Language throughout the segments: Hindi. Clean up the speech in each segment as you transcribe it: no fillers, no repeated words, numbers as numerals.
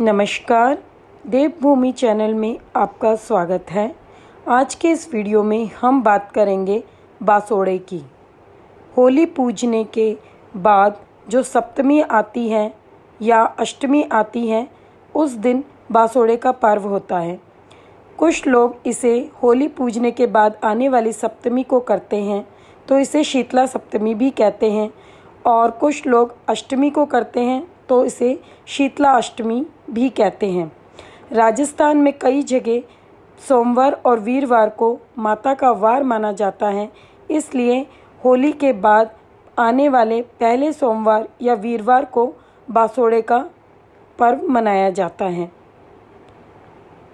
नमस्कार, देवभूमि चैनल में आपका स्वागत है। आज के इस वीडियो में हम बात करेंगे बासोड़े की। होली पूजने के बाद जो सप्तमी आती है या अष्टमी आती है, उस दिन बासोड़े का पर्व होता है। कुछ लोग इसे होली पूजने के बाद आने वाली सप्तमी को करते हैं, तो इसे शीतला सप्तमी भी कहते हैं, और कुछ लोग अष्टमी को करते हैं तो इसे शीतला अष्टमी भी कहते हैं। राजस्थान में कई जगह सोमवार और वीरवार को माता का वार माना जाता है, इसलिए होली के बाद आने वाले पहले सोमवार या वीरवार को बासोड़े का पर्व मनाया जाता है।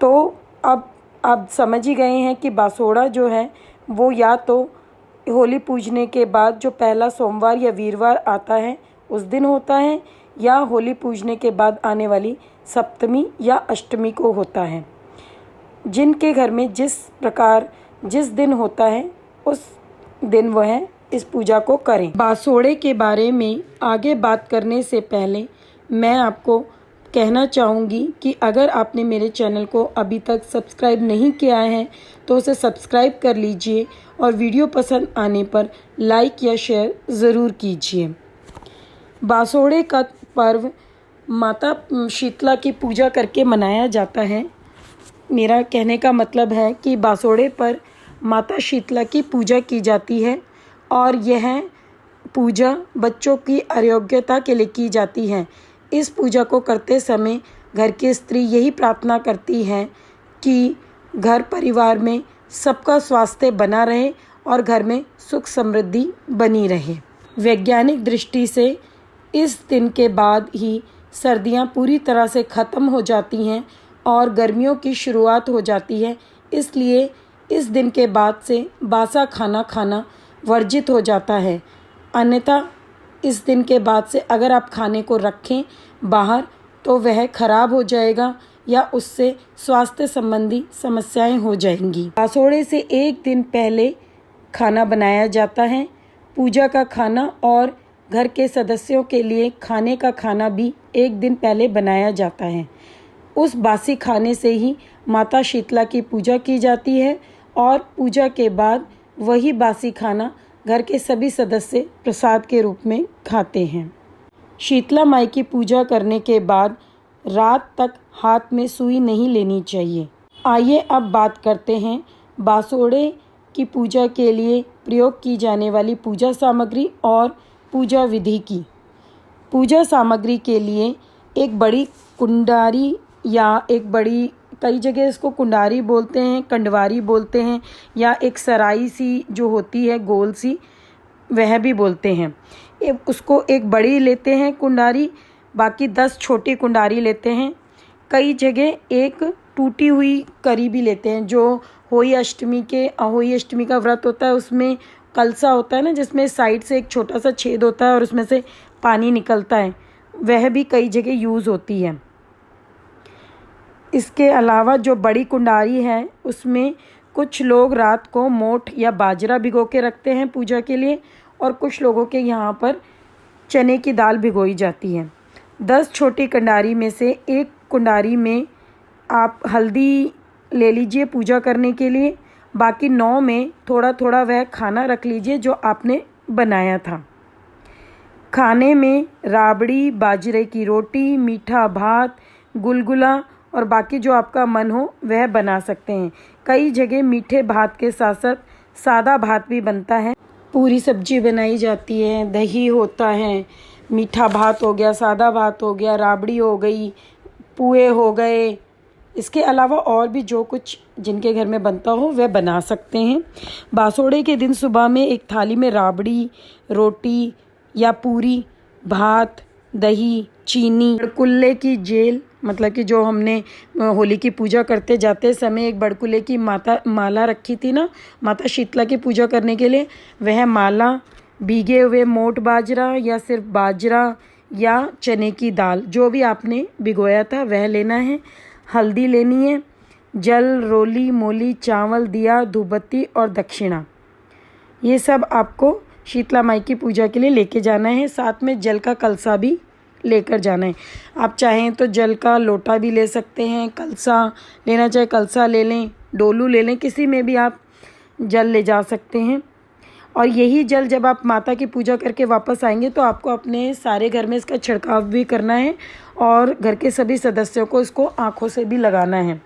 तो अब आप समझ ही गए हैं कि बासोड़ा जो है वो या तो होली पूजने के बाद जो पहला सोमवार या वीरवार आता है उस दिन होता है, या होली पूजने के बाद आने वाली सप्तमी या अष्टमी को होता है। जिनके घर में जिस दिन होता है उस दिन वह इस पूजा को करें। बासोड़े के बारे में आगे बात करने से पहले मैं आपको कहना चाहूँगी कि अगर आपने मेरे चैनल को अभी तक सब्सक्राइब नहीं किया है तो उसे सब्सक्राइब कर लीजिए और वीडियो पसंद आने पर लाइक या शेयर ज़रूर कीजिए। बासोड़े का पर्व माता शीतला की पूजा करके मनाया जाता है। मेरा कहने का मतलब है कि बासोड़े पर माता शीतला की पूजा की जाती है, और यह पूजा बच्चों की आरोग्यता के लिए की जाती है। इस पूजा को करते समय घर की स्त्री यही प्रार्थना करती है कि घर परिवार में सबका स्वास्थ्य बना रहे और घर में सुख समृद्धि बनी रहे। वैज्ञानिक दृष्टि से इस दिन के बाद ही सर्दियां पूरी तरह से ख़त्म हो जाती हैं और गर्मियों की शुरुआत हो जाती है, इसलिए इस दिन के बाद से बासा खाना खाना वर्जित हो जाता है। अन्यथा इस दिन के बाद से अगर आप खाने को रखें बाहर तो वह खराब हो जाएगा या उससे स्वास्थ्य संबंधी समस्याएं हो जाएंगी। बासोड़े से एक दिन पहले खाना बनाया जाता है। पूजा का खाना और घर के सदस्यों के लिए खाने का खाना भी एक दिन पहले बनाया जाता है। उस बासी खाने से ही माता शीतला की पूजा की जाती है, और पूजा के बाद वही बासी खाना घर के सभी सदस्य प्रसाद के रूप में खाते हैं। शीतला माई की पूजा करने के बाद रात तक हाथ में सुई नहीं लेनी चाहिए। आइए अब बात करते हैं बासोड़े की पूजा के लिए प्रयोग की जाने वाली पूजा सामग्री और पूजा विधि की। पूजा सामग्री के लिए एक बड़ी कुंडारी या एक बड़ी, कई जगह इसको कुंडारी बोलते हैं, कंडवारी बोलते हैं, या एक सराई सी जो होती है गोल सी, वह भी बोलते हैं। उसको एक बड़ी लेते हैं कुंडारी, बाकी 10 छोटी कुंडारी लेते हैं। कई जगह एक टूटी हुई करी भी लेते हैं। जो होली अष्टमी का व्रत होता है उसमें कलसा होता है ना, जिसमें साइड से एक छोटा सा छेद होता है और उसमें से पानी निकलता है, वह भी कई जगह यूज़ होती है। इसके अलावा जो बड़ी कुंडारी है उसमें कुछ लोग रात को मोठ या बाजरा भिगो के रखते हैं पूजा के लिए, और कुछ लोगों के यहाँ पर चने की दाल भिगोई जाती है। 10 छोटी कुंडारी में से एक कुंडारी में आप हल्दी ले लीजिए पूजा करने के लिए, बाकी 9 में थोड़ा थोड़ा वह खाना रख लीजिए जो आपने बनाया था। खाने में राबड़ी, बाजरे की रोटी, मीठा भात, गुलगुला और बाकी जो आपका मन हो वह बना सकते हैं। कई जगह मीठे भात के साथ साथ सादा भात भी बनता है। पूरी सब्जी बनाई जाती है, दही होता है, मीठा भात हो गया, सादा भात हो गया, राबड़ी हो गई, पुए हो गए। इसके अलावा और भी जो कुछ जिनके घर में बनता हो वह बना सकते हैं। बासोड़े के दिन सुबह में एक थाली में राबड़ी, रोटी या पूरी, भात, दही, चीनी, बड़कुल्ले की जेल, मतलब कि जो हमने होली की पूजा करते जाते समय एक बड़कुल्ले की माला रखी थी ना माता शीतला की पूजा करने के लिए, वह माला, भीगे हुए मोट बाजरा या सिर्फ बाजरा या चने की दाल, जो भी आपने भिगोया था वह लेना है। हल्दी लेनी है, जल, रोली, मोली, चावल, दिया, धूपबत्ती और दक्षिणा, ये सब आपको शीतला माई की पूजा के लिए लेके जाना है। साथ में जल का कलसा भी लेकर जाना है। आप चाहें तो जल का लोटा भी ले सकते हैं, कलसा लेना चाहे कलसा ले लें, डोलू ले लें, किसी में भी आप जल ले जा सकते हैं। और यही जल जब आप माता की पूजा करके वापस आएंगे तो आपको अपने सारे घर में इसका छिड़काव भी करना है और घर के सभी सदस्यों को इसको आँखों से भी लगाना है।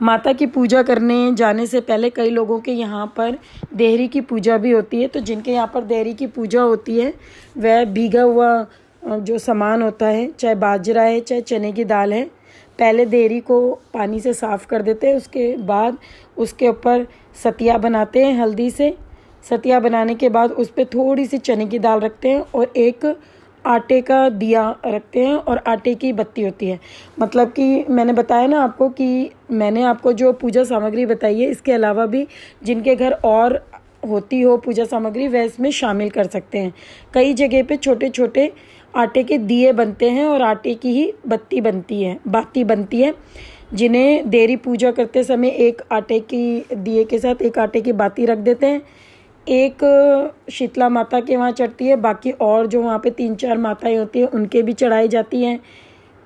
माता की पूजा करने जाने से पहले कई लोगों के यहाँ पर देहरी की पूजा भी होती है। तो जिनके यहाँ पर देहरी की पूजा होती है वह भीगा हुआ जो सामान होता है, चाहे बाजरा है चाहे चने की दाल है, पहले देहरी को पानी से साफ़ कर देते हैं। उसके बाद उसके ऊपर सतिया बनाते हैं हल्दी से। सतिया बनाने के बाद उस पर थोड़ी सी चने की दाल रखते हैं और एक आटे का दिया रखते हैं और आटे की बत्ती होती है। मतलब कि मैंने बताया ना आपको कि मैंने आपको जो पूजा सामग्री बताई है, इसके अलावा भी जिनके घर और होती हो पूजा सामग्री वह इसमें शामिल कर सकते हैं। कई जगह पे छोटे छोटे आटे के दिए बनते हैं और आटे की ही बाती बनती है, जिन्हें देहरी पूजा करते समय एक आटे की दिए के साथ एक आटे की बाती रख देते हैं। एक शीतला माता के वहाँ चढ़ती है, बाकी और जो वहाँ पे 3-4 माताएं होती हैं उनके भी चढ़ाई जाती हैं।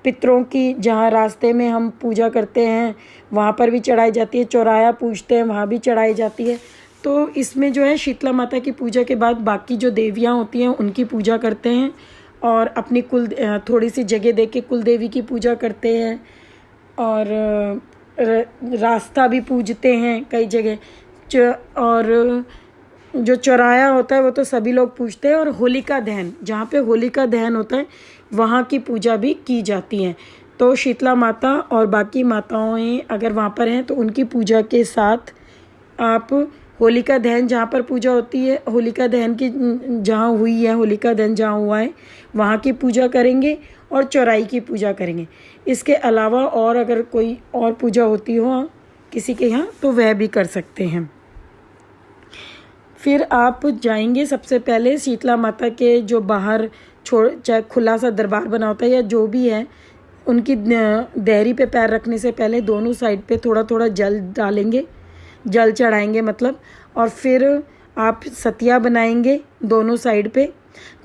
पितरों की जहाँ रास्ते में हम पूजा करते हैं वहाँ पर भी चढ़ाई जाती है, चौराया पूजते हैं वहाँ भी चढ़ाई जाती है। तो इसमें जो है शीतला माता की पूजा के बाद बाकी जो देवियाँ होती हैं उनकी पूजा करते हैं और अपनी थोड़ी सी जगह दे के कुल देवी की पूजा करते हैं और रास्ता भी पूजते हैं कई जगह। और जो चौराया होता है वो तो सभी लोग पूजते हैं। और होलिका दहन, जहाँ पे होलिका दहन होता है वहाँ की पूजा भी की जाती है। तो शीतला माता और बाकी माताएं अगर वहाँ पर हैं तो उनकी पूजा के साथ आप होलिका दहन जहाँ पर पूजा होती है, होलिका दहन की जहाँ हुई है, होलिका दहन जहाँ हुआ है वहाँ की पूजा करेंगे और चौराई की पूजा करेंगे। इसके अलावा और अगर कोई और पूजा होती हो किसी के यहाँ तो वह भी कर सकते हैं। फिर आप जाएंगे सबसे पहले शीतला माता के जो बाहर चाहे खुला सा दरबार बना होता है या जो भी है, उनकी देहरी पे पैर रखने से पहले दोनों साइड पे थोड़ा थोड़ा जल डालेंगे, जल चढ़ाएंगे मतलब। और फिर आप सतिया बनाएंगे दोनों साइड पे।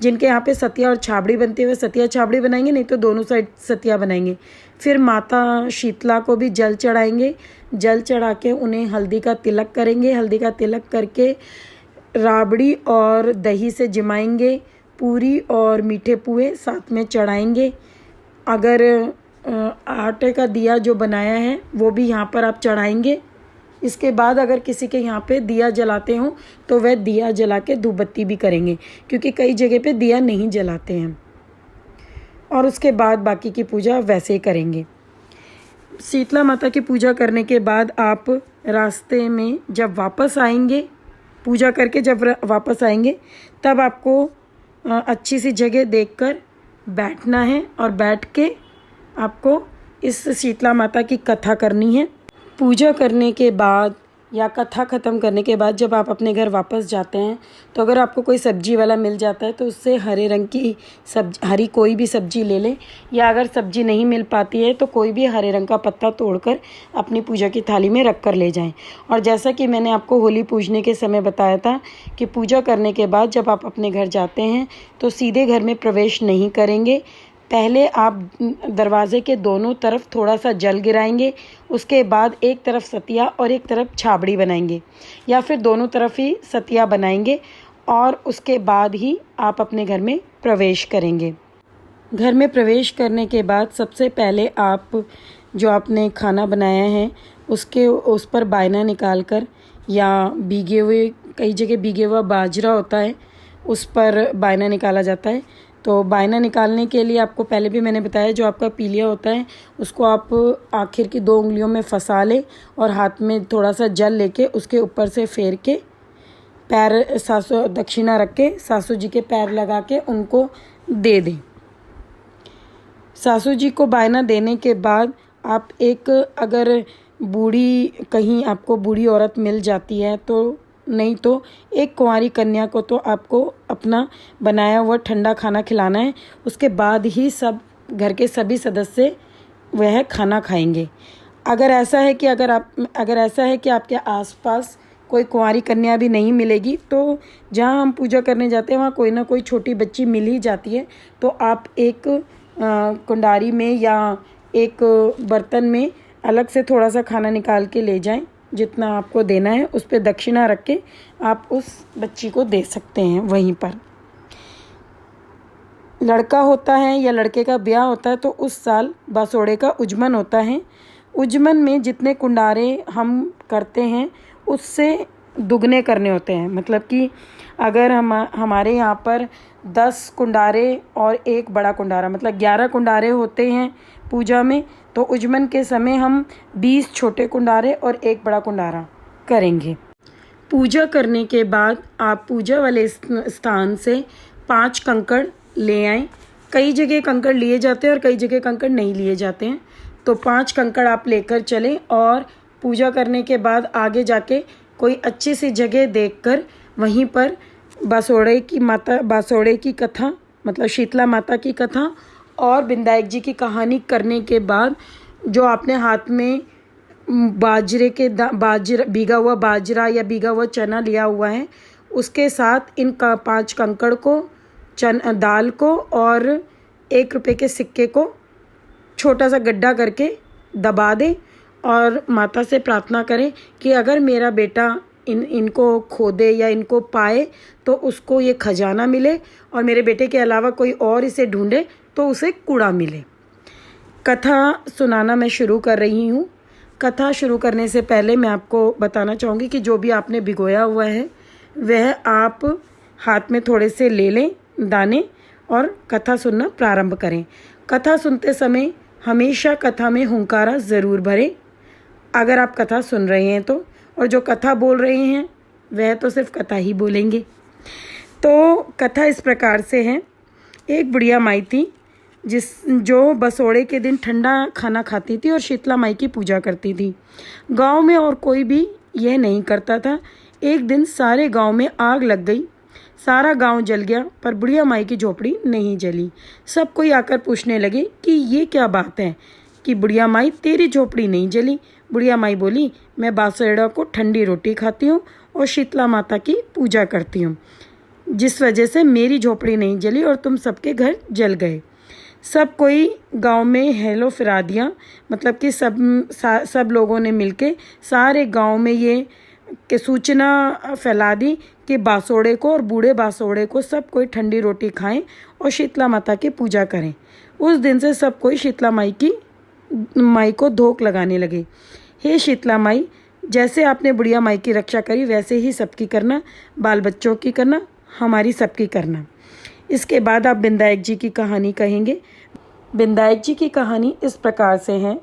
जिनके यहाँ पे सतिया और छाबड़ी बनती है वे सतिया छाबड़ी बनाएंगे, नहीं तो दोनों साइड सतिया बनाएंगे। फिर माता शीतला को भी जल चढ़ाएंगे। जल चढ़ा के उन्हें हल्दी का तिलक करेंगे। हल्दी का तिलक करके राबड़ी और दही से जिमाएंगे, पूरी और मीठे पुए साथ में चढ़ाएंगे। अगर आटे का दिया जो बनाया है वो भी यहाँ पर आप चढ़ाएंगे। इसके बाद अगर किसी के यहाँ पे दिया जलाते हो तो वह दिया जला के धूप बत्ती भी करेंगे, क्योंकि कई जगह पे दिया नहीं जलाते हैं। और उसके बाद बाकी की पूजा वैसे ही करेंगे। शीतला माता की पूजा करने के बाद आप रास्ते में जब वापस आएंगे, पूजा करके जब वापस आएंगे तब आपको अच्छी सी जगह देखकर बैठना है और बैठ के आपको इस शीतला माता की कथा करनी है। पूजा करने के बाद या कथा ख़त्म करने के बाद जब आप अपने घर वापस जाते हैं तो अगर आपको कोई सब्जी वाला मिल जाता है तो उससे हरे रंग की हरी कोई भी सब्जी ले लें, या अगर सब्जी नहीं मिल पाती है तो कोई भी हरे रंग का पत्ता तोड़कर अपनी पूजा की थाली में रख कर ले जाएं। और जैसा कि मैंने आपको होली पूजने के समय बताया था कि पूजा करने के बाद जब आप अपने घर जाते हैं तो सीधे घर में प्रवेश नहीं करेंगे। पहले आप दरवाजे के दोनों तरफ थोड़ा सा जल गिराएंगे, उसके बाद एक तरफ सतिया और एक तरफ छाबड़ी बनाएंगे, या फिर दोनों तरफ ही सतिया बनाएंगे और उसके बाद ही आप अपने घर में प्रवेश करेंगे। घर में प्रवेश करने के बाद सबसे पहले आप जो आपने खाना बनाया है उस पर बायना निकाल कर, या भीगे हुए, कई जगह भीगे हुआ बाजरा होता है उस पर बायना निकाला जाता है। तो बायना निकालने के लिए आपको पहले भी मैंने बताया, जो आपका पीलिया होता है उसको आप आखिर की 2 उंगलियों में फंसा लें और हाथ में थोड़ा सा जल लेके उसके ऊपर से फेर के पैर सासू दक्षिणा रख के सासू जी के पैर लगा के उनको दे दें। सासू जी को बायना देने के बाद आप अगर बूढ़ी कहीं आपको बूढ़ी औरत मिल जाती है तो, नहीं तो एक कुंवारी कन्या को तो आपको अपना बनाया हुआ ठंडा खाना खिलाना है। उसके बाद ही सब घर के सभी सदस्य वह खाना खाएंगे। अगर ऐसा है कि आपके आसपास कोई कुंवारी कन्या भी नहीं मिलेगी, तो जहाँ हम पूजा करने जाते हैं वहाँ कोई ना कोई छोटी बच्ची मिल ही जाती है। तो आप एक कुंडारी में या एक बर्तन में अलग से थोड़ा सा खाना निकाल के ले जाएं, जितना आपको देना है उस पर दक्षिणा रख के आप उस बच्ची को दे सकते हैं। वहीं पर लड़का होता है या लड़के का ब्याह होता है तो उस साल बासोड़े का उजमन होता है। उजमन में जितने कुंडारे हम करते हैं उससे दुगने करने होते हैं। मतलब कि अगर हमारे यहाँ पर 10 कुंडारे और एक बड़ा कुंडारा, मतलब 11 कुंडारे होते हैं पूजा में, तो उजमन के समय हम 20 छोटे कुंडारे और एक बड़ा कुंडारा करेंगे। पूजा करने के बाद आप पूजा वाले स्थान से 5 कंकड़ ले आएं। कई जगह कंकड़ लिए जाते हैं और कई जगह कंकड़ नहीं लिए जाते हैं, तो 5 कंकड़ आप लेकर चलें और पूजा करने के बाद आगे जाके कोई अच्छी सी जगह देखकर वहीं पर बासोड़े की कथा, मतलब शीतला माता की कथा और विनायक जी की कहानी करने के बाद जो आपने हाथ में भीगा हुआ बाजरा या भीगा हुआ चना लिया हुआ है, उसके साथ इन 5 कंकड़ को, दाल को और 1 रुपये के सिक्के को छोटा सा गड्ढा करके दबा दे और माता से प्रार्थना करें कि अगर मेरा बेटा इनको खोदे या इनको पाए तो उसको ये खजाना मिले, और मेरे बेटे के अलावा कोई और इसे ढूंढे तो उसे कूड़ा मिले। कथा सुनाना मैं शुरू कर रही हूँ। कथा शुरू करने से पहले मैं आपको बताना चाहूँगी कि जो भी आपने भिगोया हुआ है वह आप हाथ में थोड़े से ले लें दाने और कथा सुनना प्रारंभ करें। कथा सुनते समय हमेशा कथा में हुंकारा ज़रूर भरें अगर आप कथा सुन रहे हैं तो, और जो कथा बोल रहे हैं वह तो सिर्फ कथा ही बोलेंगे। तो कथा इस प्रकार से है। एक बुढ़िया माई थी जो बसोड़े के दिन ठंडा खाना खाती थी और शीतला माई की पूजा करती थी। गांव में और कोई भी यह नहीं करता था। एक दिन सारे गांव में आग लग गई। सारा गांव जल गया पर बुढ़िया माई की झोपड़ी नहीं जली। सब कोई आकर पूछने लगे कि ये क्या बात है कि बुढ़िया माई तेरी झोपड़ी नहीं जली। बुढ़िया माई बोली, मैं बासोड़ा को ठंडी रोटी खाती हूँ और शीतला माता की पूजा करती हूँ, जिस वजह से मेरी झोपड़ी नहीं जली और तुम सबके घर जल गए। सब कोई गांव में हेलो फिरा दिया, मतलब कि सब लोगों ने मिलके सारे गांव में ये सूचना फैला दी कि बासोड़े को और बूढ़े बासोड़े को सब कोई ठंडी रोटी खाएं और शीतला माता की पूजा करें। उस दिन से सब कोई शीतला माई को धोख लगाने लगे। हे शीतला माई, जैसे आपने बुढ़िया माई की रक्षा करी वैसे ही सबकी करना, बाल बच्चों की करना, हमारी सबकी करना। इसके बाद आप विनायक जी की कहानी कहेंगे। विनायक जी की कहानी इस प्रकार से है।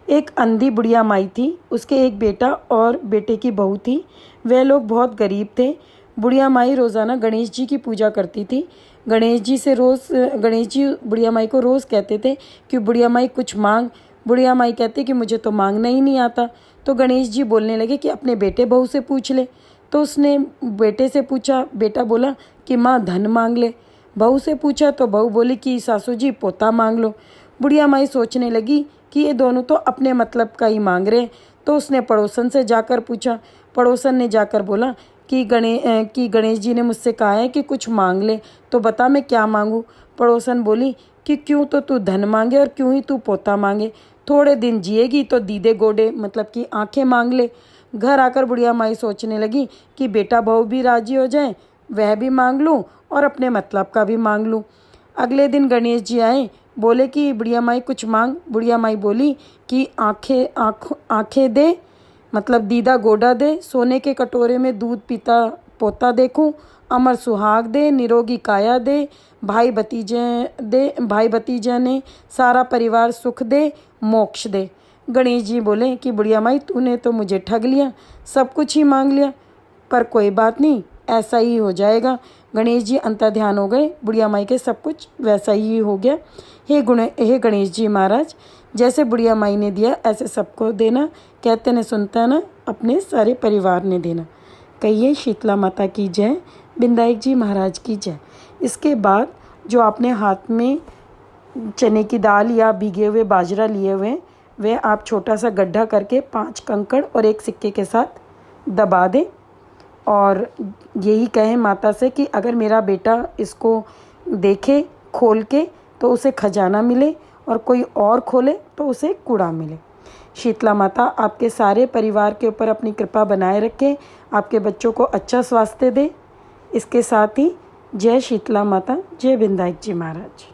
एक अंधी बुढ़िया माई थी, उसके एक बेटा और बेटे की बहू थी। वे लोग बहुत गरीब थे। बुढ़िया माई रोज़ाना गणेश जी की पूजा करती थी। गणेश जी बुढ़िया माई को रोज़ कहते थे कि बुढ़िया माई कुछ मांग। बुढ़िया माई कहती कि मुझे तो मांगना ही नहीं आता। तो गणेश जी बोलने लगे कि अपने बेटे बहू से पूछ ले। तो उसने बेटे से पूछा, बेटा बोला कि माँ धन मांग ले। बहू से पूछा तो बहू बोली कि सासू जी पोता मांग लो। बुढ़िया माई सोचने लगी कि ये दोनों तो अपने मतलब का ही मांग रहे हैं। तो उसने पड़ोसन से जाकर पूछा। पड़ोसन ने जाकर बोला कि गणेश जी ने मुझसे कहा है कि कुछ मांग ले, तो बता मैं क्या मांगूं। पड़ोसन बोली कि क्यों तो तू धन मांगे और क्यों ही तू पोता मांगे। थोड़े दिन जिएगी तो दीदे गोडे, मतलब कि आंखें मांग ले। घर आकर बुढ़िया माई सोचने लगी कि बेटा बहू भी राजी हो जाए, वह भी मांग लूँ और अपने मतलब का भी मांग लूँ। अगले दिन गणेश जी आए, बोले कि बुढ़िया माई कुछ मांग। बुढ़िया माई बोली कि आंखें दे, मतलब दीदा गोडा दे, सोने के कटोरे में दूध पीता पोता देखूं, अमर सुहाग दे, निरोगी काया दे, भाई भतीजा ने सारा परिवार सुख दे, मोक्ष दे। गणेश जी बोले कि बुढ़िया माई तूने तो मुझे ठग लिया, सब कुछ ही मांग लिया, पर कोई बात नहीं, ऐसा ही हो जाएगा। गणेश जी अंतर्ध्यान हो गए। बुढ़िया माई के सब कुछ वैसा ही हो गया। हे गणेश जी महाराज, जैसे बुढ़िया माई ने दिया ऐसे सबको देना, कहते न सुनता ना, अपने सारे परिवार ने देना। कहिए शीतला माता की जय, विनायक जी महाराज की जय। इसके बाद जो आपने हाथ में चने की दाल या भीगे हुए बाजरा लिए हुए, वे आप छोटा सा गड्ढा करके 5 कंकड़ और 1 सिक्के के साथ दबा दें और यही कहें माता से कि अगर मेरा बेटा इसको देखे खोल के तो उसे खजाना मिले और कोई और खोले तो उसे कूड़ा मिले। शीतला माता आपके सारे परिवार के ऊपर अपनी कृपा बनाए रखें, आपके बच्चों को अच्छा स्वास्थ्य दे। इसके साथ ही जय शीतला माता, जय विनायक जी महाराज।